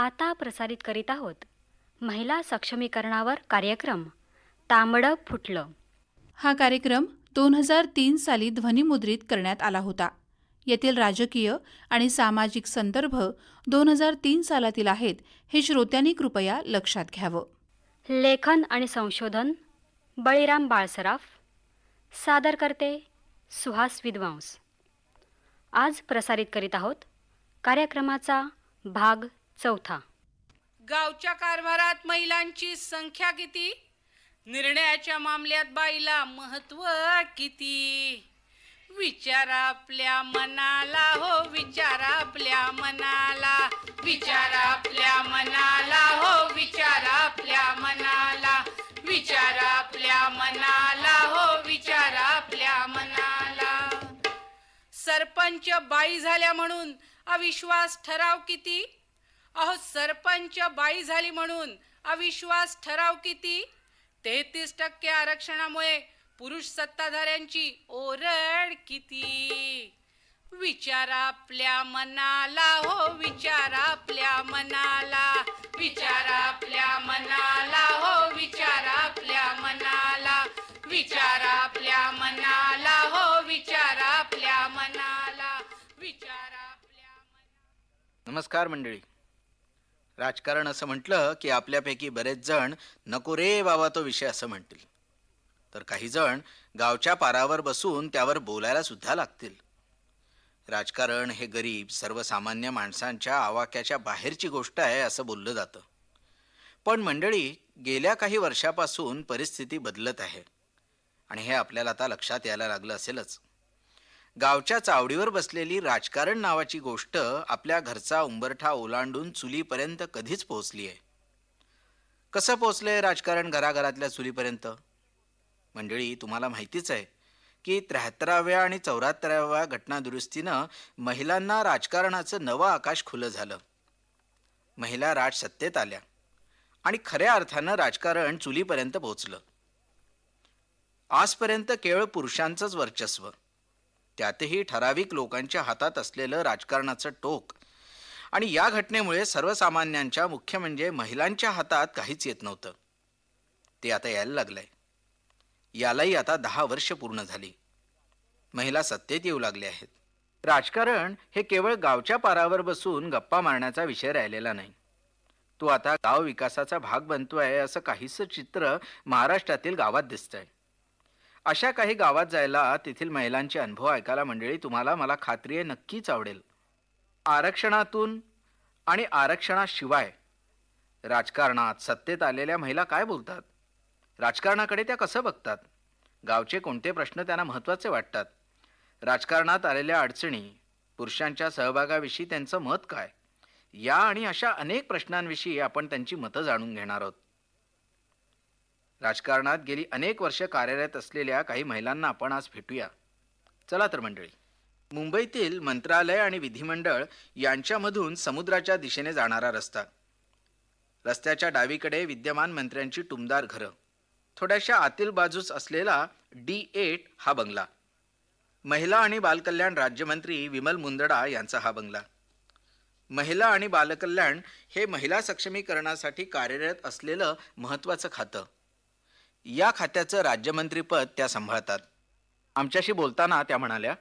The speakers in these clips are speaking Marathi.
आता प्रसारित करीत आहोत महिला सक्षमीकरणावर कार्यक्रम तांबडं फुटलं. हा कार्यक्रम 2003 साली ध्वनिमुद्रित करण्यात आला होता. येथील राजकीय आणि सामाजिक संदर्भ 2003 सालातील आहेत हे श्रोत्यांनी कृपया लक्षात घ्यावं. लेखन आणि संशोधन बळीराम बाळसराफ. सादर करते सुहास विद्वांस. आज प्रसारित करीत आहोत कार्यक्रमाचा भाग 4. गावच्या कारभारात महिलांची संख्या किती? निर्णयाच्या मामल्यात बाईला महत्व किती? विचारा आपल्या मनाला, हो विचारा आपल्या मनाला, विचारा आपल्या मनाला, हो विचारा आपल्या मनाला, विचारा आपल्या मनाला, हो विचारा आपल्या मनाला. सरपंच बाई झाल्या म्हणून अविश्वास ठराव किती? अहो सरपंच बाई झाली म्हणून अविश्वास ठराव किती? 33% आरक्षणामुळे पुरुष सत्ताधाऱ्यांची ओरड किती? विचारा आपल्या मनाला, हो विचारा आपल्या मनाला, विचारा आपल्या मनाला, हो विचारा आपल्या मनाला, विचारा आपल्या मनाला, हो विचारा आपल्या मनाला, विचारा आपल्या मनाला. नमस्कार मंडळी. राजकारण असं म्हटलं की आपल्यापैकी बरेच जण नको रे बाबा तो विषय असं म्हणतील, तर काही जण गावच्या पारावर बसून त्यावर बोलायला सुद्धा लागतील. राजकारण हे गरीब सर्वसामान्य माणसांच्या आवाक्याच्या बाहेरची गोष्ट आहे असं बोललं जातं. पण मंडळी, गेल्या काही वर्षापासून परिस्थिती बदलत आहे आणि हे आपल्याला आता लक्षात यायला लागलं असेलच. गावच्या चावडीवर बसलेली राजकारण नावाची गोष्ट आपल्या घरचा उंबरठा ओलांडून चुलीपर्यंत कधीच पोहोचली आहे. कसं पोहोचलंय राजकारण घराघरातल्या चुलीपर्यंत? मंडळी, तुम्हाला माहितीच आहे की 73व्या आणि 74व्या घटनादुरुस्तीनं महिलांना राजकारणाचं नवं आकाश खुलं झालं. महिला राजसत्तेत आल्या आणि खऱ्या अर्थानं राजकारण चुलीपर्यंत पोहोचलं. आजपर्यंत केवळ पुरुषांचंच वर्चस्व, त्यातही ठराविक लोकांच्या हातात असलेलं राजकारणाचं टोक. आणि या घटनेमुळे सर्वसामान्यांच्या, मुख्य म्हणजे महिलांच्या हातात काहीच येत नव्हतं. ते आता यायला लागलंय. यालाही आता 10 वर्ष पूर्ण झाली. महिला सत्तेत येऊ लागल्या आहेत. राजकारण हे केवळ गावच्या पारावर बसून गप्पा मारण्याचा विषय राहिलेला नाही. तो आता गाव विकासाचा भाग बनतोय असं काहीसं चित्र महाराष्ट्रातील गावात दिसतंय. अशा काही गावात जायला, तेथील महिलांचे अनुभव ऐकायला मंडळी तुम्हाला, मला खात्री आहे, नक्कीच आवडेल. आरक्षणातून आणि आरक्षणाशिवाय राजकारणात सत्तेत आलेल्या महिला काय बोलतात? राजकारणाकडे त्या कसं बघतात? गावचे कोणते प्रश्न त्यांना महत्त्वाचे वाटतात? राजकारणात आलेल्या अडचणी, पुरुषांच्या सहभागाविषयी त्यांचं मत काय? या आणि अशा अनेक प्रश्नांविषयी आपण त्यांची मतं जाणून घेणार आहोत. राजकारणात गेली अनेक वर्ष कार्यरत असलेल्या काही महिलांना आपण आज भेटूया. चला तर मंडळी. मुंबईतील मंत्रालय आणि विधिमंडळ यांच्यामधून समुद्राच्या दिशेने जाणारा रस्ता, रस्त्याच्या डावीकडे विद्यमान मंत्र्यांची टुमदार घरं, थोड्याशा आतील बाजूस असलेला D8 हा बंगला, महिला आणि बालकल्याण राज्यमंत्री विमल मुंदडा यांचा हा बंगला. महिला आणि बालकल्याण हे महिला सक्षमीकरणासाठी कार्यरत असलेलं महत्त्वाचं खातं. या खात्याचं राज्यमंत्रीपद त्या सांभाळतात. आमच्याशी बोलताना त्या म्हणाल्या,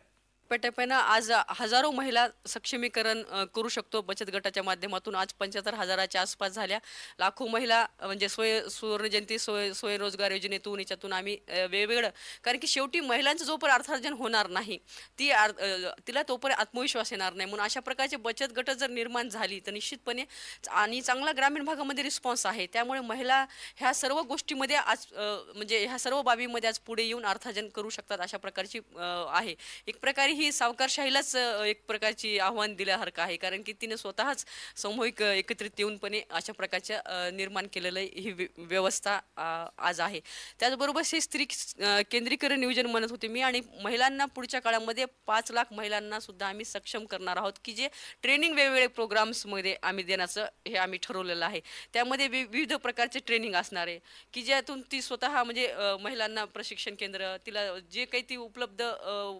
टप्प्याटप्प्यानं आज हजारो महिला सक्षमीकरण करू शकतो बचत गटाच्या माध्यमातून. आज 75,000च्या आसपास झाल्या. लाखो महिला म्हणजे सुवर्णजयंती स्वयंरोजगार योजनेतून, याच्यातून आम्ही वेगवेगळं, कारण की शेवटी महिलांचं जोपर्यंत अर्थार्जन होणार नाही तिला तोपर्यंत आत्मविश्वास येणार नाही. म्हणून अशा प्रकारचे बचत गट जर निर्माण झाली तर निश्चितपणे आणि चांगला ग्रामीण भागामध्ये रिस्पॉन्स आहे. त्यामुळे महिला ह्या सर्व गोष्टीमध्ये आज म्हणजे ह्या सर्व बाबीमध्ये आज पुढे येऊन अर्थार्जन करू शकतात. अशा प्रकारची आहे. एक प्रकारे ही सावकारशाहीलाच एक प्रकारची आव्हान दिल्यासारखं आहे, कारण की तिने स्वतःच सामूहिक एकत्रित येऊनपणे अशा प्रकारच्या निर्माण केलेलं ही व्यवस्था आज आहे. त्याचबरोबर हे स्त्री केंद्रीकरण नियोजन म्हणत होते मी, आणि महिलांना पुढच्या काळामध्ये 5 लाख महिलांना सुद्धा आम्ही सक्षम करणार आहोत, की जे ट्रेनिंग वेगवेगळे प्रोग्राम्समध्ये आम्ही देण्याचं हे आम्ही ठरवलेलं आहे. त्यामध्ये विविध प्रकारचे ट्रेनिंग असणार आहे, की ज्यातून ती स्वतः म्हणजे महिलांना प्रशिक्षण केंद्र, तिला जे काही ती उपलब्ध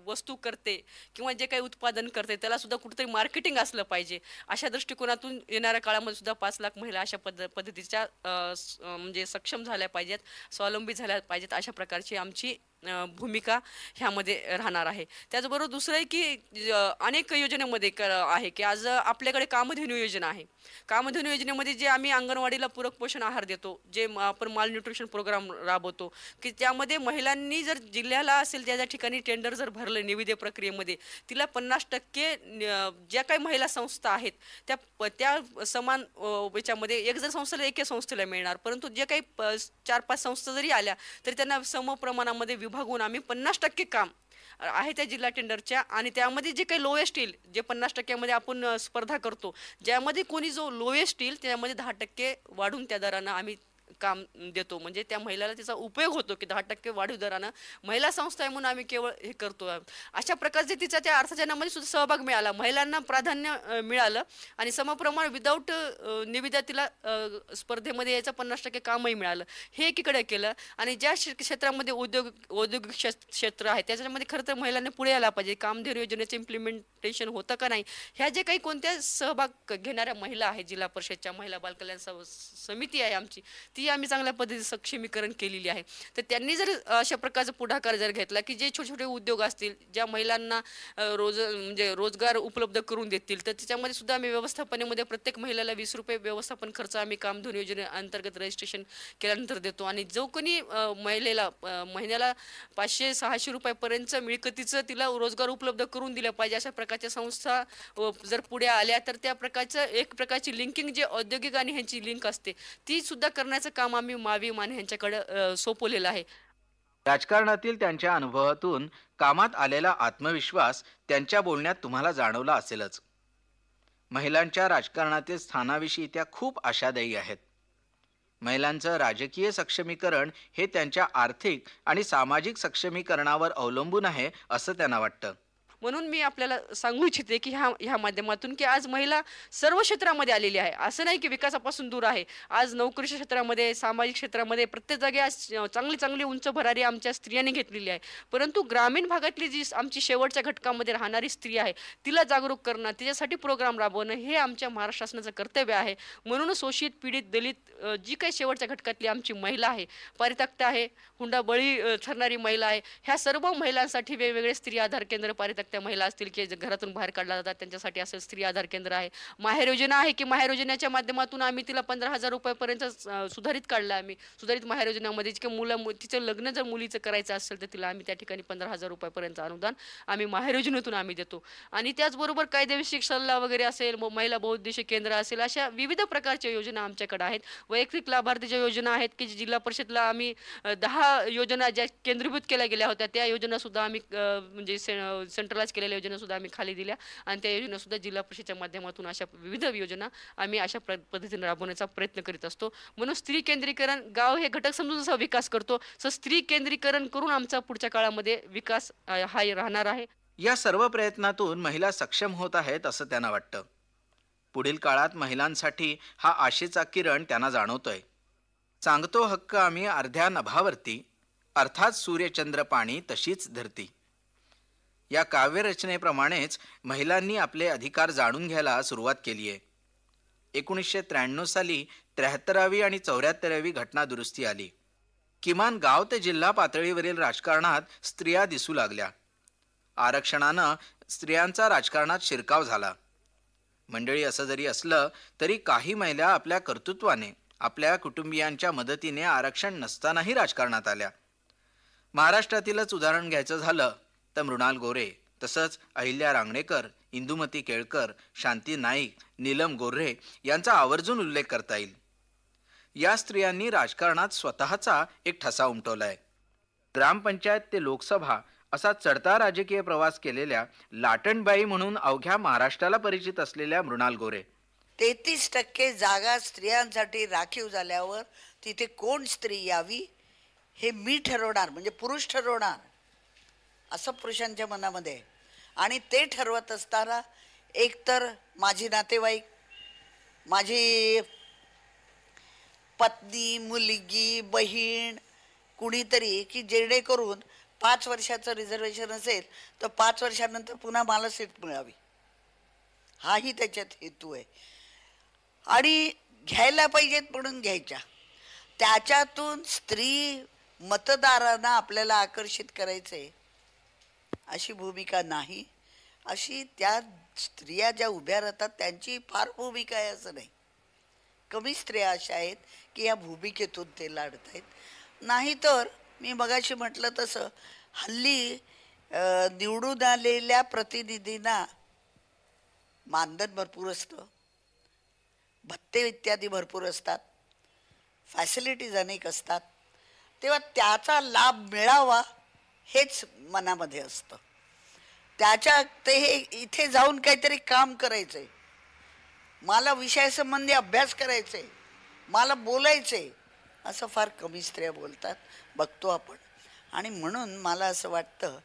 वस्तू करते किंवा जे काही उत्पादन करते त्याला सुद्धा कुठेतरी मार्केटिंग असलं पाहिजे. अशा दृष्टिकोनातून येणाऱ्या काळामध्ये सुद्धा 5 लाख महिला अशा पद्धतीच्या म्हणजे सक्षम झाल्या पाहिजेत, स्वावलंबी झाल्या पाहिजेत. अशा प्रकारची आमची भूमिका ह्यामध्ये राहणार आहे. त्याचबरोबर दुसरं आहे की अनेक योजनेमध्ये आहे की आज आपल्याकडे कामधेनू योजना आहे. कामधेनू योजनेमध्ये जे आम्ही अंगणवाडीला पूरक पोषण आहार देतो, जे आपण माल न्यूट्रिशन प्रोग्राम राबवतो, की त्यामध्ये महिलांनी जर जिल्ह्याला असेल त्या ठिकाणी टेंडर जर भरलं निविदे प्रक्रियेमध्ये, तिला 50% ज्या काही महिला संस्था आहेत त्या समान याच्यामध्ये एक जर संस्थेला एके संस्थेला मिळणार, परंतु जे काही 4-5 संस्था जरी आल्या तरी त्यांना समप्रमाणामध्ये विभागून आम्ही 50% काम आहे त्या जिल्हा टेंडरच्या, आणि त्यामध्ये जे काही लोएस्ट येईल, जे 50% आपण स्पर्धा करतो, ज्यामध्ये कोणी जो लोएस्ट येईल त्यामध्ये 10% वाढून त्या दरानं आम्ही काम देतो. म्हणजे त्या महिलाला त्याचा उपयोग होतो की 10% वाढीव दरानं महिला संस्था आहे म्हणून आम्ही केवळ हे करतो. अशा प्रकारचे तिचा त्या अर्थार्जनामध्ये सुद्धा सहभाग मिळाला, महिलांना प्राधान्य मिळालं आणि समप्रमाण विदाऊट निविदा तिला स्पर्धेमध्ये यायचं 50% कामही मिळालं. हे एकीकडे केलं. आणि ज्या क्षेत्रामध्ये औद्योगिक क्षेत्र आहे त्याच्यामध्ये खरं तर महिलांनी पुढे यायला पाहिजे. कामधेनू योजनेचं इम्प्लिमेंटेशन होतं का नाही, ह्या जे काही कोणत्या सहभाग घेणाऱ्या महिला आहेत, जिल्हा परिषदच्या महिला बालकल्याण समिती आहे आमची, ती आम्ही चांगल्या पद्धतीने सक्षमीकरण केलेली आहे. तर त्यांनी जर अशा प्रकारचा पुढाकार जर घेतला की जे छोटे छोटे उद्योग असतील, ज्या महिलांना म्हणजे रोजगार उपलब्ध करून देतील, तर त्याच्यामध्ये सुद्धा आम्ही व्यवस्थापनेमध्ये प्रत्येक महिलेला 20 रुपये व्यवस्थापन खर्च आम्ही कामधेनू योजनेअंतर्गत रजिस्ट्रेशन केल्यानंतर देतो. आणि जो कोणी महिलेला महिन्याला 500-600 रुपयापर्यंत मिळकतीचं तिला रोजगार उपलब्ध करून दिलं पाहिजे, अशा प्रकारच्या संस्था जर पुढे आल्या तर त्या प्रकारचं एक प्रकारची लिंकिंग जे औद्योगिक आणि ह्यांची लिंक असते ती सुद्धा करण्याचं काम आम्ही मावी माने यांच्याकडे सोपवलेलं आहे. राजकारणातील त्यांच्या अनुभवातून कामात आलेला आत्मविश्वास त्यांच्या बोलण्यात तुम्हाला जाणवला असेलच. महिलांच्या राजकारणातील स्थानाविषयी त्या खूप आशादायी आहेत. महिलांचं राजकीय सक्षमीकरण हे त्यांच्या आर्थिक आणि सामाजिक सक्षमीकरणावर अवलंबून आहे असं त्यांना वाटतं. म्हणून मी आपल्याला सांगू इच्छिते की ह्या माध्यमातून की आज महिला सर्व क्षेत्रामध्ये आलेली आहे. असं नाही की विकासापासून दूर आहे. आज नोकरीच्या क्षेत्रामध्ये, सामाजिक क्षेत्रामध्ये प्रत्येक जागी आज चांगली चांगली उंच भरारी आमच्या स्त्रियांनी घेतलेली आहे. परंतु ग्रामीण भागातली जी आमची शेवटच्या घटकामध्ये राहणारी स्त्री आहे तिला जागरूक करणं, तिच्यासाठी प्रोग्राम राबवणं हे आमच्या महाराष्ट्र शासनाचं कर्तव्य आहे. म्हणून शोषित, पीडित, दलित जी काही शेवटच्या घटकातली आमची महिला आहे, परित्यक्त आहे, हुंडा बळी ठरणारी महिला आहे, ह्या सर्व महिलांसाठी वेगवेगळे स्त्री आधार केंद्र, परित्यक्त महिला असतील की घरातून बाहेर काढला जातात त्यांच्यासाठी असं स्त्री आधार केंद्र आहे. माहेर योजना आहे की माहेर योजनेच्या माध्यमातून आम्ही तिला 15,000 रुपयापर्यंत सुधारित काढलं. आम्ही सुधारित माहेर योजनेमध्ये जे मुलं तिचं लग्न जर मुलीचं करायचं असेल तर तिला आम्ही त्या ठिकाणी 15,000 रुपयापर्यंत अनुदान आम्ही माहेर योजनेतून आम्ही देतो. आणि त्याचबरोबर कायदेविषयक सल्ला वगैरे असेल, महिला बहुउद्देशीय केंद्र असेल, अशा विविध प्रकारच्या योजना आमच्याकडे आहेत. वैयक्तिक लाभार्थीच्या योजना आहेत की जिल्हा परिषदला आम्ही 10 योजना ज्या केंद्रीभूत केल्या गेल्या होत्या त्या योजना सुद्धा आम्ही म्हणजे सेंट्रलाइज केलेल्या योजना सुद्धा आम्ही खाली दिल्या आणि त्या योजना सुद्धा जिल्हा परिषदेच्या माध्यमातून अशा विविध योजना आम्ही अशा पद्धतीने राबवण्याचा प्रयत्न करीत असतो. म्हणून स्त्री केंद्रीकरण, गाव हे घटक समजून जसा विकास करतो तसं स्त्री केंद्रीकरण करून आमचा पुढच्या काळामध्ये विकास हा राहणार आहे. या सर्व प्रयत्नातून महिला सक्षम होत आहेत असं त्यांना वाटतं. पुढील काळात महिलांसाठी हा आशेचा किरण त्यांना जाणवतोय. सांगतो हक्क आम्ही अर्ध्या नभावरती, अर्थात सूर्यचंद्र पाणी तशीच धरती. या काव्यरचनेप्रमाणेच महिलांनी आपले अधिकार जाणून घ्यायला सुरुवात केली आहे. 1993 साली 73वी आणि 74वी घटना दुरुस्ती आली. किमान गाव ते जिल्हा पातळीवरील राजकारणात स्त्रिया दिसू लागल्या. आरक्षणानं स्त्रियांचा राजकारणात शिरकाव झाला. मंडळी असं जरी असलं तरी काही महिला आपल्या कर्तृत्वाने, आपल्या कुटुंबियांच्या मदतीने आरक्षण नसतानाही राजकारणात आल्या. महाराष्ट्रातीलच उदाहरण घ्यायचं झालं तर मृणाल गोरे, तसंच अहिल्या रांगणेकर, इंदुमती केळकर, शांती नाईक, नीलम गोऱ्हे यांचा आवर्जून उल्लेख करता येईल. या स्त्रियांनी राजकारणात स्वतःचा एक ठसा उमटवलाय. ग्रामपंचायत ते लोकसभा असा चढता राजकीय प्रवास केलेल्या लाटणबाई म्हणून अवघ्या महाराष्ट्राला परिचित असलेल्या मृणाल गोरे. 33% जागा स्त्रियांसाठी राखीव झाल्यावर तिथे कोण स्त्री यावी हे मी ठरवणार, म्हणजे पुरुष ठरवणार असं पुरुषांच्या मनामध्ये. आणि ते ठरवत असताना एकतर माझी नातेवाईक, माझी पत्नी, मुलगी, बहीण, कुणीतरी की जेणेकरून 5 वर्षाचं रिझर्वेशन असेल तर 5 वर्षानंतर पुन्हा मला सीट मिळावी, हाही त्याच्यात हेतू आहे. आणि घ्यायला पाहिजेत म्हणून घ्यायच्या, त्याच्यातून स्त्री मतदारांना आपल्याला आकर्षित करायचे अशी भूमिका नाही. अशी त्या स्त्रिया ज्या उभ्या राहतात त्यांची फार भूमिका आहे असं नाही. कमी स्त्रिया अशा आहेत की या भूमिकेतून ते लाढत आहेत. नाहीतर मी मगाशी म्हटलं तसं हल्ली निवडून आलेल्या प्रतिनिधींना मानधन भरपूर असतं, भत्ते इत्यादी भरपूर असतात, फॅसिलिटीज अनेक असतात. तेव्हा त्याचा लाभ मिळावा हेच मनामध्ये असतं. त्याच्या ते हे इथे जाऊन काहीतरी काम करायचं आहे, मला विषयासंबंधी अभ्यास करायचा आहे, मला बोलायचं आहे, असं फार कमी स्त्रिया बोलतात, बघतो आपण. आणि म्हणून मला असं वाटतं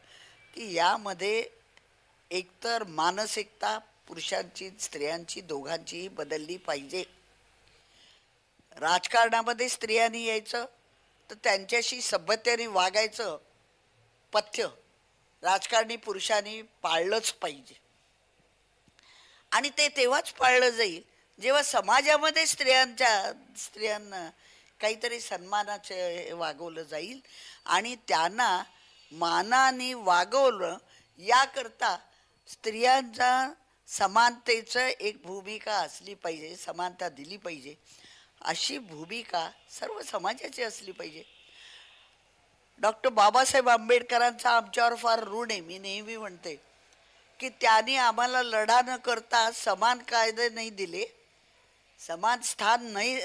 की यामध्ये एकतर मानसिकता पुरुषांची स्त्रियांची दोघांचीही बदलली पाहिजे. राजकारणामध्ये स्त्रियांनी यायचं तर त्यांच्याशी सभ्यतेने वागायचं पथ्य राजकारणी पुरुषांनी पाळलंच पाहिजे. आणि ते तेव्हाच पाळलं जाईल जेव्हा समाजामध्ये स्त्रियांना काहीतरी सन्मानाचे वागवलं जाईल आणि त्यांना मानाने वागवलं. याकरता स्त्रियांचा समानतेचं एक भूमिका असली पाहिजे, समानता दिली पाहिजे, अशी भूमिका सर्व समाजाची असली पाहिजे. डॉक्टर बाबासाहेब आंबेडकरांचा आमच्यावर फार ऋण आहे. मी नेहमी म्हणते की त्यांनी आम्हाला लढा न करता समान कायदे नाही दिले, समान स्थान नाही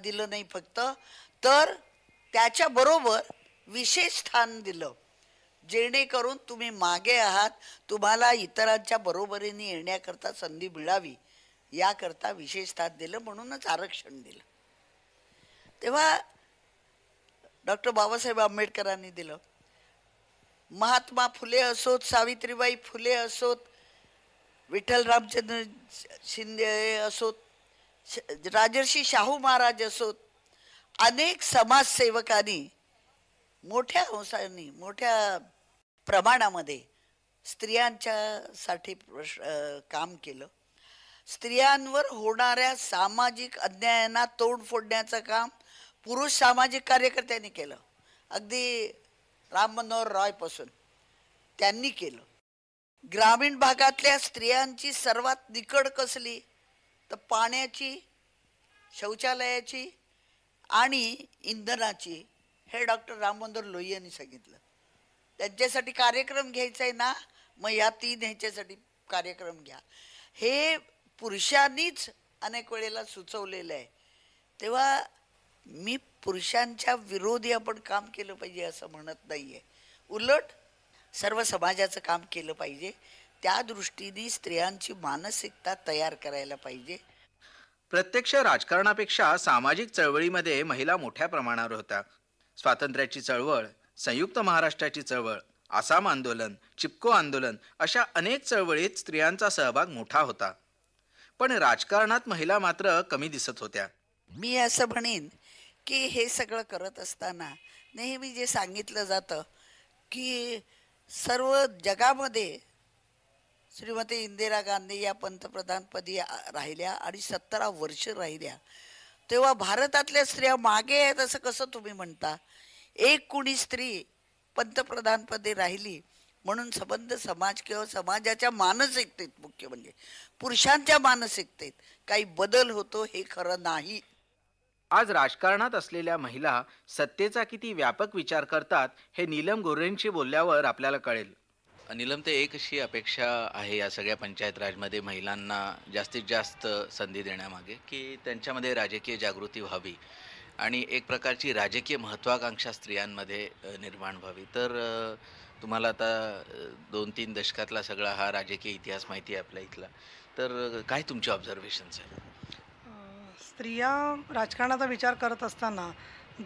दिलं नाही फक्त, तर त्याच्याबरोबर विशेष स्थान दिलं, जेणेकरून तुम्ही मागे आहात, तुम्हाला इतरांच्या बरोबरीने येण्याकरता संधी मिळावी याकरता विशेष स्थान दिलं, म्हणूनच आरक्षण दिलं. तेव्हा डॉक्टर बाबासाहेब आंबेडकरांनी दिलं. महात्मा फुले असोत, सावित्रीबाई फुले असोत, विठ्ठल रामचंद्र शिंदे असोत, राजर्षी शाहू महाराज असोत, अनेक समाजसेवकांनी मोठ्या अंशाने मोठ्या प्रमाणामध्ये स्त्रियांच्यासाठी काम केलं. स्त्रियांवर होणाऱ्या सामाजिक अन्यायांना तोंड फोडण्याचं काम पुरुष सामाजिक कार्यकर्त्यांनी केलं. अगदी राम मनोहर रॉयपासून त्यांनी केलं. ग्रामीण भागातल्या स्त्रियांची सर्वात निकड कसली तर पाण्याची, शौचालयाची आणि इंधनाची, हे डॉक्टर राम मनोहर लोहिया यांनी सांगितलं. त्यांच्यासाठी कार्यक्रम घ्यायचा आहे ना, मग या 3 ह्याच्यासाठी कार्यक्रम घ्या, हे पुरुषांनीच अनेक वेळेला सुचवलेलं आहे. तेव्हा मी पुरुषांच्या विरोधी आपण काम केलं पाहिजे असं म्हणत नाही आहे, उलट सर्व समाजाचं काम केलं पाहिजे. त्या दृष्टीने स्त्रियांची मानसिकता तयार करायला पाहिजे. प्रत्यक्ष राजकारणापेक्षा सामाजिक चळवळीमध्ये महिला मोठ्या प्रमाणावर होत्या. स्वातंत्र्याची चळवळ, संयुक्त महाराष्ट्राची चळवळ, आसाम आंदोलन, चिपको आंदोलन अशा अनेक चळवळीत स्त्रियांचा सहभाग मोठा होता. पण राजकारणात महिला मात्र कमी दिसत होत्या. मी असं म्हणेन की हे सगळं करत असताना नेहमी जे सांगितलं जातं की सर्व जगामध्ये श्रीमती इंदिरा गांधी या पंतप्रधानपदी राहिल्या आणि 17 वर्ष राहिल्या, तेव्हा भारतातल्या स्त्रिया मागे आहेत असं कसं तुम्ही म्हणता? एक कुणी स्त्री पंतप्रधानपदी राहिली म्हणून संबंध समाज किंवा समाजाच्या मानसिकतेत, मुख्य म्हणजे पुरुषांच्या मानसिकतेत काही बदल होतो हे खरं नाही. आज राजकारणात असलेल्या महिला सत्तेचा किती व्यापक विचार करतात हे नीलम गोऱ्हेंशी बोलल्यावर आपल्याला कळेल. नीलम, ते एक अशी अपेक्षा आहे या सगळ्या पंचायत राजमध्ये महिलांना जास्तीत जास्त संधी देण्यामागे की त्यांच्यामध्ये राजकीय जागृती व्हावी आणि एक प्रकारची राजकीय महत्त्वाकांक्षा स्त्रियांमध्ये निर्माण व्हावी. तर तुम्हाला आता 2-3 दशकातला सगळा हा राजकीय इतिहास माहिती आहे आपल्या इथला, तर काय तुमचे ऑब्झर्वेशन्स आहे? स्त्रिया राजकारणाचा विचार करत असताना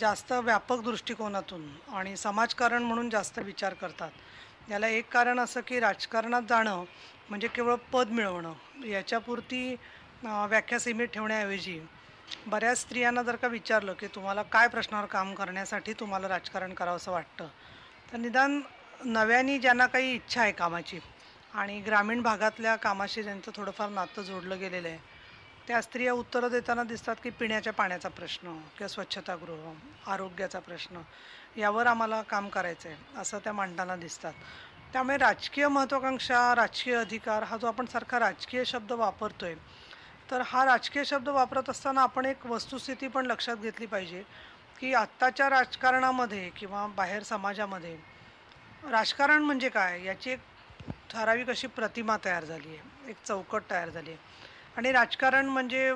जास्त व्यापक दृष्टिकोनातून आणि समाजकारण म्हणून जास्त विचार करतात. याला एक कारण असं की राजकारणात जाणं म्हणजे केवळ पद मिळवणं याच्यापुरती व्याख्या सीमित ठेवण्याऐवजी बऱ्याच स्त्रियांना जर का विचारलं की तुम्हाला काय प्रश्नावर काम करण्यासाठी तुम्हाला राजकारण करावंसं वाटतं, तर निदान नव्याने ज्यांना काही इच्छा आहे कामाची आणि ग्रामीण भागातल्या कामाशी ज्यांचं थोडंफार नातं जोडलं गेलेलं आहे, त्या स्त्रिया उत्तरं देताना दिसतात की पिण्याच्या पाण्याचा प्रश्न किंवा स्वच्छतागृह, आरोग्याचा प्रश्न यावर आम्हाला काम करायचं आहे असं त्या मांडताना दिसतात. त्यामुळे राजकीय महत्त्वाकांक्षा, राजकीय अधिकार हा जो आपण सारखा राजकीय शब्द वापरतोय, तर हा राजकीय शब्द वापरत असताना आपण एक वस्तुस्थिती पण लक्षात घेतली पाहिजे की आत्ताच्या राजकारणामध्ये किंवा बाहेर समाजामध्ये राजकारण म्हणजे काय याची एक ठराविक अशी प्रतिमा तयार झाली आहे, एक चौकट तयार झाली आहे. आणि राजकारण म्हणजे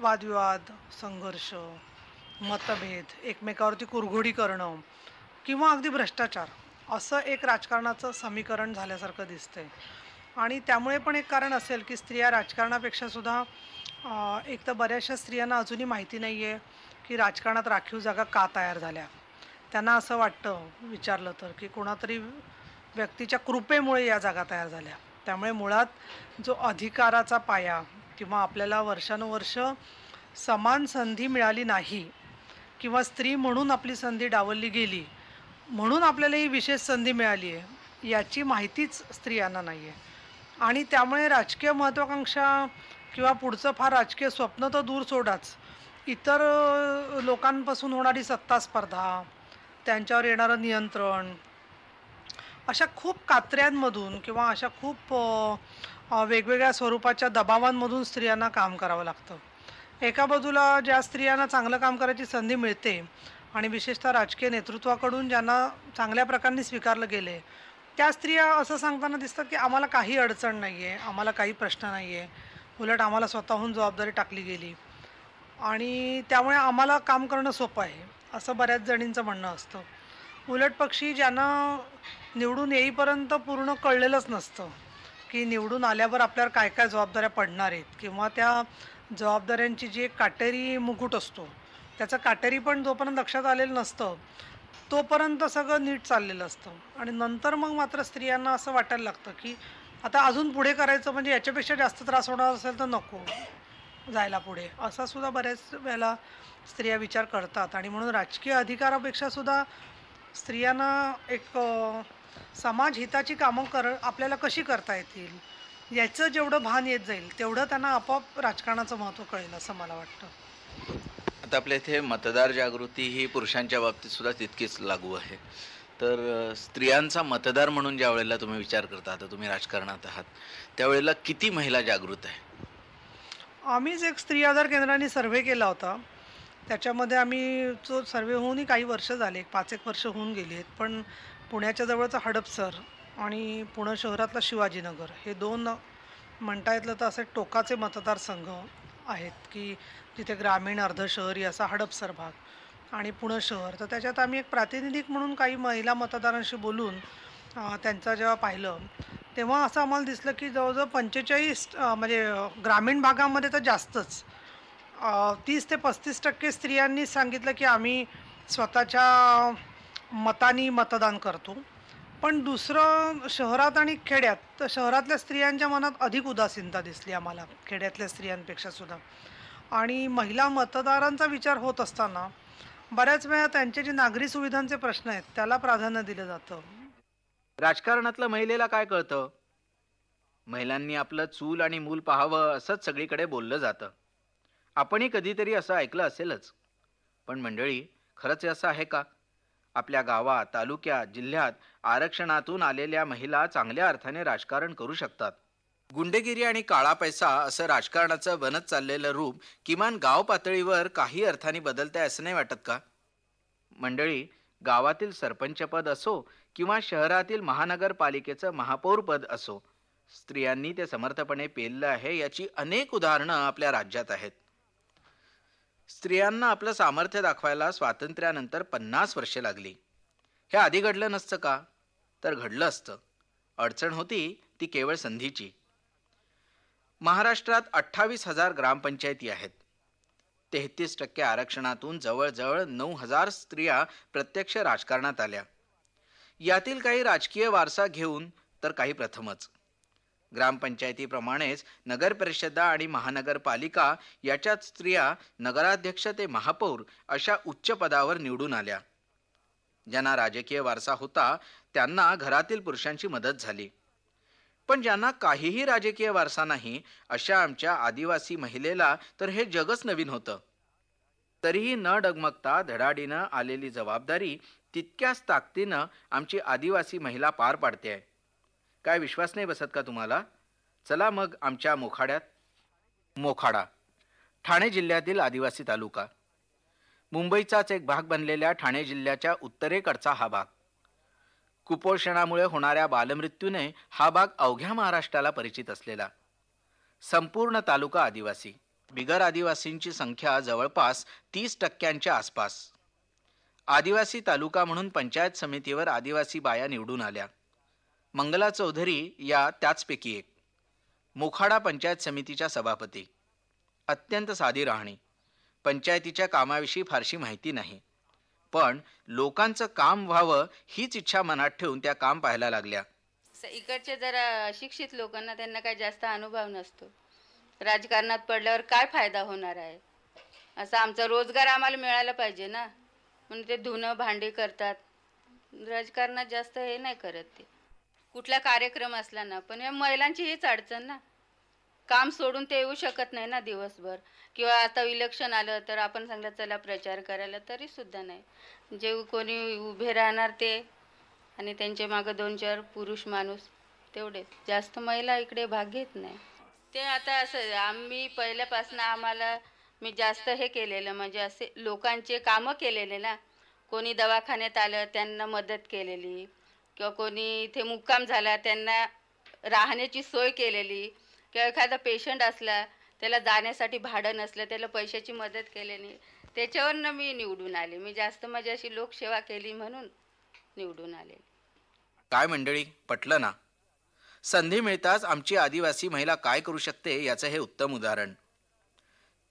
वादविवाद, संघर्ष, मतभेद, एकमेकावरती कुरघोडी करणं किंवा अगदी भ्रष्टाचार असं एक राजकारणाचं समीकरण झाल्यासारखं दिसतंय. आणि त्यामुळे पण एक कारण असेल की स्त्रिया राजकारणापेक्षा सुद्धा एक तर बऱ्याचशा स्त्रियांना अजूनही माहिती नाही आहे की राजकारणात राखीव जागा का तयार झाल्या. त्यांना असं वाटतं, विचारलं तर, की कोणातरी व्यक्तीच्या कृपेमुळे या जागा तयार झाल्या. त्यामुळे मुळात जो अधिकाराचा पाया किंवा आपल्याला वर्षानुवर्ष समान संधी मिळाली नाही किंवा स्त्री म्हणून आपली संधी डावलली गेली म्हणून आपल्याला ही विशेष संधी मिळाली आहे याची माहितीच स्त्रियांना नाही आहे. आणि त्यामुळे राजकीय महत्त्वाकांक्षा किंवा पुढचं फार राजकीय स्वप्न तर दूर सोडाच, इतर लोकांपासून होणारी सत्ता स्पर्धा, त्यांच्यावर येणारं नियंत्रण, अशा खूप कात्र्यांमधून किंवा अशा खूप वेगवेगळ्या स्वरूपाच्या दबावांमधून स्त्रियांना काम करावं लागतं. एका बाजूला ज्या स्त्रियांना चांगलं काम करायची संधी मिळते आणि विशेषतः राजकीय नेतृत्वाकडून ज्यांना चांगल्या प्रकारे स्वीकारलं गेले, त्या स्त्रिया असं सांगताना दिसतात की आम्हाला काही अडचण नाही आहे, आम्हाला काही प्रश्न नाही आहे, उलट आम्हाला स्वतःहून जबाबदारी टाकली गेली आणि त्यामुळे आम्हाला काम करणं सोपं आहे असं बऱ्याच जणींचं म्हणणं असतं. उलट पक्षी ज्यांना निवडून येईपर्यंत पूर्ण कळलेलंच नसतं की निवडून आल्यावर आपल्यावर काय काय जबाबदाऱ्या पडणार आहेत किंवा त्या जबाबदाऱ्यांची जी एक काटेरी मुकुट असतो त्याचं काटेरी पण जोपर्यंत लक्षात आलेलं नसतं तोपर्यंत सगळं नीट चाललेलं असतं. आणि नंतर मग मात्र स्त्रियांना असं वाटायला लागतं की आता अजून पुढे करायचं म्हणजे याच्यापेक्षा जास्त त्रास होणार असेल तर नको जायला पुढे, असा सुद्धा बऱ्याच वेळेला स्त्रिया विचार करतात. आणि म्हणून राजकीय अधिकारापेक्षा सुद्धा स्त्रियांना एक समाज हिताची कामं आपल्याला कशी करता येतील याचं जेवढं भान येत जाईल तेवढं त्यांना आपोआप राजकारणाचं महत्त्व कळेल असं मला वाटतं. आता आपल्या इथे मतदार जागृती ही पुरुषांच्या बाबतीत सुद्धा तितकीच लागू आहे. तर स्त्रियांचा मतदार म्हणून ज्या वेळेला तुम्ही विचार करता, आता तुम्ही राजकारणात आहात, त्यावेळेला किती महिला जागृत आहे? आम्हीच एक स्त्री आधार केंद्राने सर्व्हे केला होता. त्याच्यामध्ये आम्ही जो सर्व्हे होऊनही काही वर्ष झाले, 5-1 वर्ष होऊन गेली आहेत, पण पुण्याच्या जवळचा हडपसर आणि पुणे शहरातला शिवाजीनगर हे 2 म्हणता येतलं तर असे टोकाचे मतदारसंघ आहेत की जिथे ग्रामीण अर्धशहरी असा हडपसर भाग आणि पुणे शहर. तर त्याच्यात आम्ही एक प्रातिनिधिक म्हणून काही महिला मतदारांशी बोलून त्यांचं जेव्हा पाहिलं तेव्हा असं आम्हाला दिसलं की जवळजवळ 45 म्हणजे ग्रामीण भागामध्ये तर जास्तच 30 ते 35% स्त्रियांनी सांगितलं की आम्ही स्वतःच्या मतानी मतदान करतो. पण दुसरं शहरात आणि खेड्यात, तर शहरातल्या स्त्रियांच्या मनात अधिक उदासीनता दिसली आम्हाला खेड्यातल्या स्त्रियांपेक्षा सुद्धा. आणि महिला मतदारांचा विचार होत असताना बऱ्याच वेळा त्यांचे जे नागरी सुविधांचे प्रश्न आहेत त्याला प्राधान्य दिलं जातं. राजकारणातलं महिलेला काय कळतं? महिलांनी आपलं चूल आणि मूल पाहावं असंच सगळीकडे बोललं जातं. आपणही कधीतरी असं ऐकलं असेलच. पण मंडळी, खरंच असं आहे का? आपल्या गावात, तालुक्यात, जिल्ह्यात आरक्षणातून आलेल्या महिला चांगल्या अर्थाने राजकारण करू शकतात. गुंडेगिरी आणि काळा पैसा असं राजकारणाचं बनत चाललेलं रूप किमान गाव पातळीवर काही अर्थाने बदलतंय असं नाही वाटत का? मंडळी, गावातील सरपंचपद असो किंवा शहरातील महानगरपालिकेचं महापौरपद असो, स्त्रियांनी ते समर्थपणे पेललं आहे याची अनेक उदाहरणं आपल्या राज्यात आहेत. स्त्रियांना आपलं सामर्थ्य दाखवायला स्वातंत्र्यानंतर 50 वर्षे लागली. हे आधी घडलं नसतं का? तर घडलं असतं. अडचण होती ती केवळ संधीची. महाराष्ट्रात 28,000 ग्रामपंचायती आहेत. 33% आरक्षणातून जवळजवळ 9,000 स्त्रिया प्रत्यक्ष राजकारणात आल्या. यातील काही राजकीय वारसा घेऊन तर काही प्रथमच. ग्रामपंचायतीप्रमाणेच नगरपरिषदा आणि महानगरपालिका याच्यात स्त्रिया नगराध्यक्ष ते महापौर अशा उच्च पदावर निवडून आल्या. ज्यांना राजकीय वारसा होता त्यांना घरातील पुरुषांची मदत झाली. पण ज्यांना काहीही राजकीय वारसा नाही अशा आमच्या आदिवासी महिलेला तर हे जगच नवीन होतं. तरीही न डगमगता धडाडीनं आलेली जबाबदारी तितक्याच ताकदीनं आमची आदिवासी महिला पार पाडते आहे. काय विश्वास नाही बसत का तुम्हाला? चला मग आमच्या मोखाड्यात. मोखाडा ठाणे जिल्ह्यातील आदिवासी तालुका. मुंबईचाच एक भाग बनलेल्या ठाणे जिल्ह्याच्या उत्तरेकडचा हा भाग. कुपोषणामुळे होणाऱ्या बालमृत्यूने हा भाग अवघ्या महाराष्ट्राला परिचित असलेला. संपूर्ण तालुका आदिवासी. बिगर आदिवासींची संख्या जवळपास 30% आसपास. आदिवासी तालुका म्हणून पंचायत समितीवर आदिवासी बाया निवडून आल्या. मंगला चौधरी या त्याचपैकी एक. मोखाडा पंचायत समितीच्या सभापती. अत्यंत साधी राहणी. पंचायतीच्या कामाविषयी फारशी माहिती नाही, पण लोकांचं काम व्हावं हीच इच्छा मनात ठेवून त्या काम पाहायला लागल्या. इकडचे जरा अशिक्षित लोकांना त्यांना काही जास्त अनुभव नसतो. राजकारणात पडल्यावर काय फायदा होणार आहे, असं आमचा रोजगार आम्हाला मिळायला पाहिजे ना, म्हणून ते धुणं भांडी करतात. राजकारणात जास्त हे नाही करत ते. कुठला कार्यक्रम असला ना, पण या महिलांची हीच अडचण ना, काम सोडून ते येऊ शकत नाही ना दिवसभर. किंवा आता इलेक्शन आलं तर आपण सांगलं चला प्रचार करायला, तरी सुद्धा नाही. जे कोणी उभे राहणार ते आणि त्यांच्या मागं 2-4 पुरुष माणूस तेवढे, जास्त महिला इकडे भाग घेत नाही. ते आता असं आम्ही पहिल्यापासून आम्हाला मी जास्त हे केलेलं म्हणजे असे लोकांचे कामं केलेले ना. कोणी दवाखान्यात आलं त्यांना मदत केलेली, किंवा कोणी इथे मुक्काम झाला त्यांना राहण्याची सोय केलेली, किंवा एखादा पेशंट असला त्याला जाण्यासाठी भाडं नसलं त्याला पैशाची मदत केलेली. त्याच्यावरनं मी निवडून आले. मी जास्त माझी अशी लोकसेवा केली म्हणून निवडून आले. काय मंडळी, पटलं ना? संधी मिळताच आमची आदिवासी महिला काय करू शकते याचं हे उत्तम उदाहरण.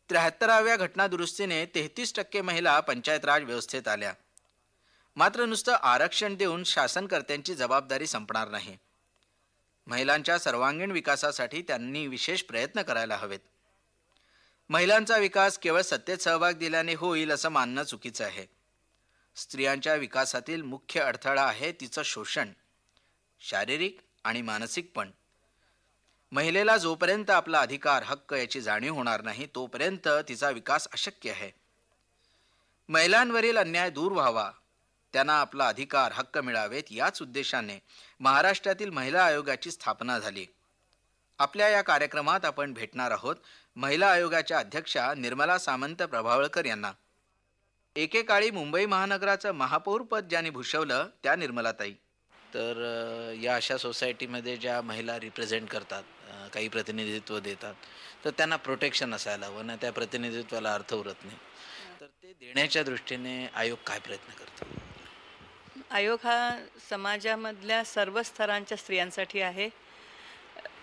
73व्या घटनादुरुस्तीने 33% महिला पंचायत राज व्यवस्थेत आल्या. मात्र नुसतं आरक्षण देऊन शासनकर्त्यांची जबाबदारी संपणार नाही. महिलांच्या सर्वांगीण विकासासाठी त्यांनी विशेष प्रयत्न करायला हवेत. महिलांचा विकास केवळ सत्तेत सहभाग दिल्याने होईल असं मानणं चुकीचं आहे. स्त्रियांच्या विकासातील मुख्य अडथळा आहे तिचं शोषण, शारीरिक आणि मानसिक पण. महिलेला जोपर्यंत आपला अधिकार हक्क याची जाणीव होणार नाही तोपर्यंत तिचा विकास अशक्य आहे. महिलांवरील अन्याय दूर व्हावा, त्यांना आपला अधिकार हक्क मिळावेत याच उद्देशाने महाराष्ट्रातील महिला आयोगाची स्थापना झाली. आपल्या या कार्यक्रमात आपण भेटणार आहोत महिला आयोगाच्या अध्यक्षा निर्मला सामंत प्रभावळकर यांना. एकेकाळी मुंबई महानगराचं महापौर पद ज्यांनी भूषवलं त्या निर्मलाताई. तर या अशा सोसायटीमध्ये ज्या महिला रिप्रेझेंट करतात, काही प्रतिनिधित्व देतात, तर त्यांना प्रोटेक्शन असायला हवं ना, त्या प्रतिनिधित्वाला अर्थ उरत नाही. तर ते देण्याच्या दृष्टीने आयोग काय प्रयत्न करतो? आयोग हा समाजामधल्या सर्व स्तरांच्या स्त्रियांसाठी आहे.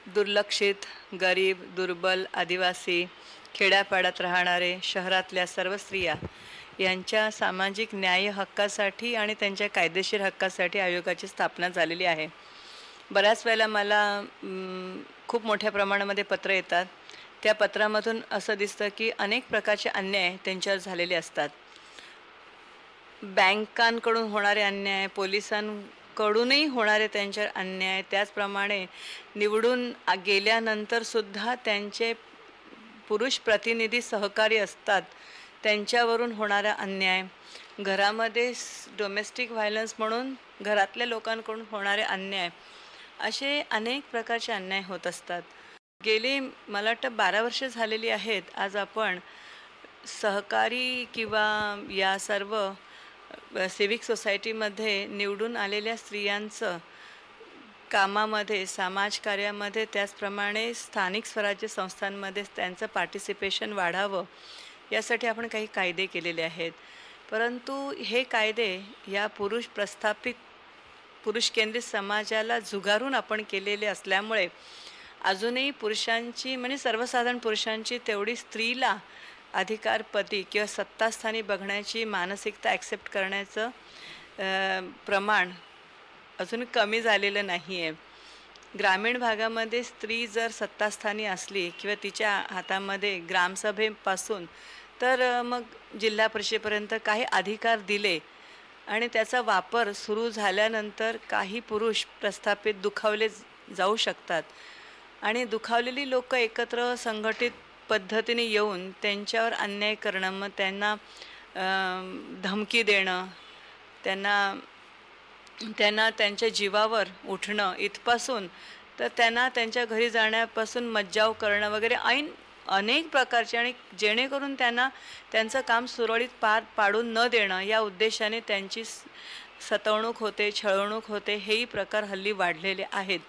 दुर्लक्षित, गरीब, दुर्बल, आदिवासी, खेड्यापाड्यात राहणारे, शहरातल्या सर्व स्त्रिया यांच्या सामाजिक न्याय हक्कासाठी आणि त्यांच्या कायदेशीर हक्कासाठी आयोगाची स्थापना झालेली आहे. बऱ्याच वेळेला मला खूप मोठ्या प्रमाणामध्ये पत्र येतात. त्या पत्रामधून असं दिसतं की अनेक प्रकारचे अन्याय त्यांच्यावर झालेले असतात. बँकांकडून होणारे अन्याय, पोलिसांकडूनही होणारे त्यांच्यावर अन्याय, त्याचप्रमाणे निवडून गेल्यानंतर सुद्धा त्यांचे पुरुष प्रतिनिधी सहकारी असतात त्यांच्यावरून होणारा अन्याय, घरामध्ये डोमेस्टिक व्हायलन्स म्हणून घरातल्या लोकांकडून होणारे अन्याय, असे अनेक प्रकारचे अन्याय होत असतात. गेली मला वाटतं 12 वर्ष झालेली आहेत. आज आपण सहकारी किंवा या सर्व सिविक सोसायटीमध्ये निवडून आलेल्या स्त्रियांचं कामामध्ये, समाजकार्यामध्ये, त्याचप्रमाणे स्थानिक स्वराज्य संस्थांमध्ये त्यांचं पार्टिसिपेशन वाढावं यासाठी आपण काही कायदे केलेले आहेत. परंतु हे कायदे या पुरुष केंद्रित समाजाला झुगारून आपण केलेले असल्यामुळे अजूनही पुरुषांची म्हणजे सर्वसाधारण पुरुषांची तेवढी स्त्रीला अधिकारपदी किंवा सत्तास्थानी बघण्याची मानसिकता ॲक्सेप्ट करण्याचं प्रमाण अजून कमी झालेलं नाही आहे. ग्रामीण भागामध्ये स्त्री जर सत्तास्थानी असली किंवा तिच्या हातामध्ये ग्रामसभेपासून तर मग जिल्हा परिषदेपर्यंत काही अधिकार दिले आणि त्याचा वापर सुरू झाल्यानंतर काही पुरुष प्रस्थापित दुखावले जाऊ शकतात आणि दुखावलेली लोक एकत्र संघटित पद्धतीने येऊन त्यांच्यावर अन्याय करणं, मग त्यांना धमकी देणं, त्यांना त्यांच्या जीवावर उठणं इथपासून तर त्यांना त्यांच्या घरी जाण्यापासून मज्जाव करणं वगैरे अनेक प्रकारचे, आणि जेणेकरून त्यांना त्यांचं काम सुरळीत पार पाडून न देणं या उद्देशाने त्यांची सतवणूक होते, छळवणूक होते, हेही प्रकार हल्ली वाढलेले आहेत.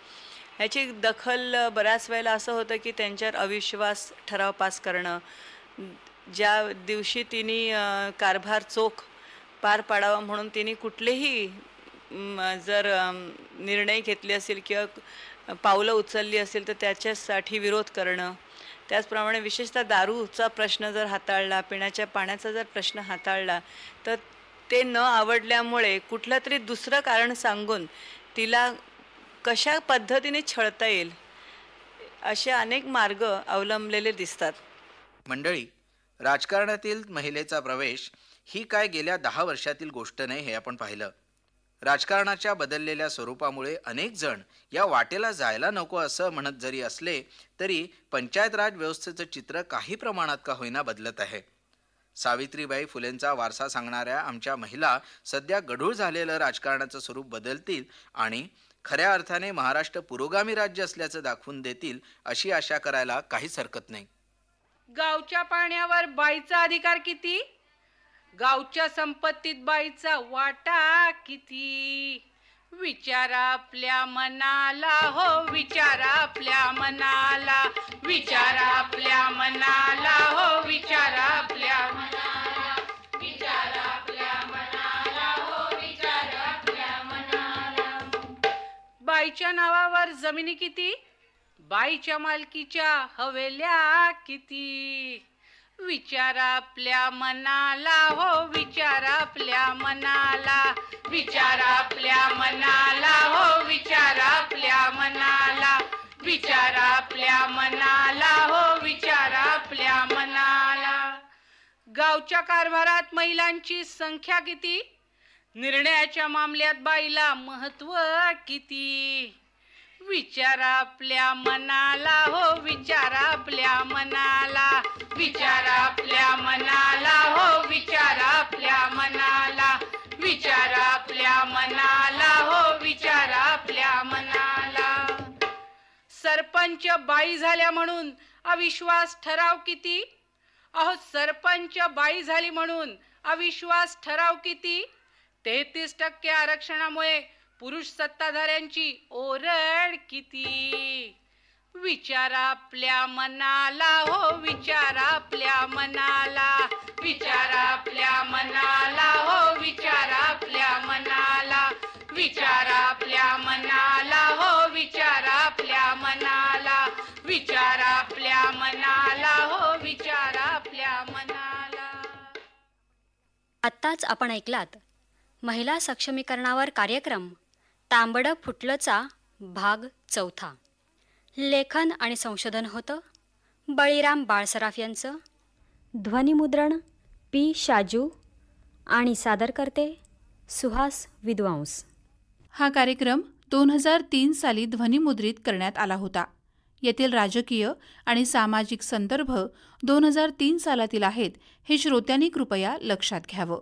ह्याची दखल बऱ्याच वेळेला असं होतं की त्यांच्यावर अविश्वास ठराव पास करणं, ज्या दिवशी तिने कारभार चोख पार पाडावा म्हणून तिने कुठलेही जर निर्णय घेतले असेल किंवा पावलं उचलली असेल तर त्याच्यासाठी विरोध करणं. त्याचप्रमाणे विशेषतः दारूचा प्रश्न जर हाताळला, पिण्याच्या पाण्याचा जर प्रश्न हाताळला तर ते न आवडल्यामुळे कुठलं तरी दुसरं कारण सांगून तिला कशा पद्धतीने छळता येईल असे अनेक मार्ग अवलंबलेले दिसतात. मंडळी, राजकारणातील महिलेचा प्रवेश ही काय गेल्या 10 वर्षातील गोष्ट नाही हे आपण पाहिलं. राजकारणाच्या बदललेल्या स्वरूपामुळे अनेक जण या वाटेला जायला नको असं म्हणत जरी असले तरी पंचायत राज व्यवस्थेचं चित्र काही प्रमाणात का होईना बदलत आहे. सावित्रीबाई फुलेंचा वारसा सांगणाऱ्या आमच्या महिला सध्या गढूळ झालेलं राजकारणाचं स्वरूप बदलतील आणि खऱ्या अर्थाने महाराष्ट्र पुरोगामी राज्य असल्याचं दाखवून देतील अशी आशा करायला काहीच हरकत नाही. गावच्या पाण्यावर बाईचा अधिकार किती, गावच्या संपत्तीत बाईचा वाटा किती, विचारा आपल्या मनाला, हो विचारा आपल्या मनाला, विचारा आपल्या मनाला, हो विचारा आपल्या मनाला, विचारा आपल्या मनाला, हो विचारा आपल्या मनाला. बाईच्या नावावर जमिनी किती, बाईच्या मालकीच्या हवेल्या किती, विचारा आपल्या मनाला, हो विचारा आपल्या मनाला, विचारा आपल्या मनाला, हो विचारा आपल्या मनाला, विचारा आपल्या मनाला, हो विचारा आपल्या मनाला. गावच्या कारभारात महिलांची संख्या किती, निर्णयाच्या मामल्यात बाईला महत्व किती, विचारा आपल्या मनाला, हो विचारा आपल्या मनाला, विचारा आपल्या मनाला, हो विचारा आपल्या मनाला, विचारा आपल्या मनाला, हो विचारा आपल्या मनाला. सरपंच बाई झाल्या म्हणून अविश्वास ठराव किती, अहो सरपंच बाई झाली म्हणून अविश्वास ठराव किती, 33% आरक्षणामुळे पुरुष सत्ताधाऱ्यांची ओरड किती, विचारा आपल्या मनाला, हो विचारा आपल्या मनाला, विचारा आपल्या मनाला, हो विचारा आपल्या मनाला, विचारा आपल्या मनाला, हो विचारा आपल्या मनाला, विचारा आपल्या मनाला, हो विचारा आपल्या मनाला. आत्ताच आपण ऐकलात महिला सक्षमीकरणावर कार्यक्रम तांबडं फुटलंचा भाग 4. लेखन आणि संशोधन होतं बळीराम बाळसराफ यांचं. ध्वनिमुद्रण पी. शाजू आणि सादर करते सुहास विद्वांस. हा कार्यक्रम 2003 साली ध्वनिमुद्रित करण्यात आला होता. येथील राजकीय आणि सामाजिक संदर्भ 2003 सालातील आहेत हे श्रोत्यांनी कृपया लक्षात घ्यावं.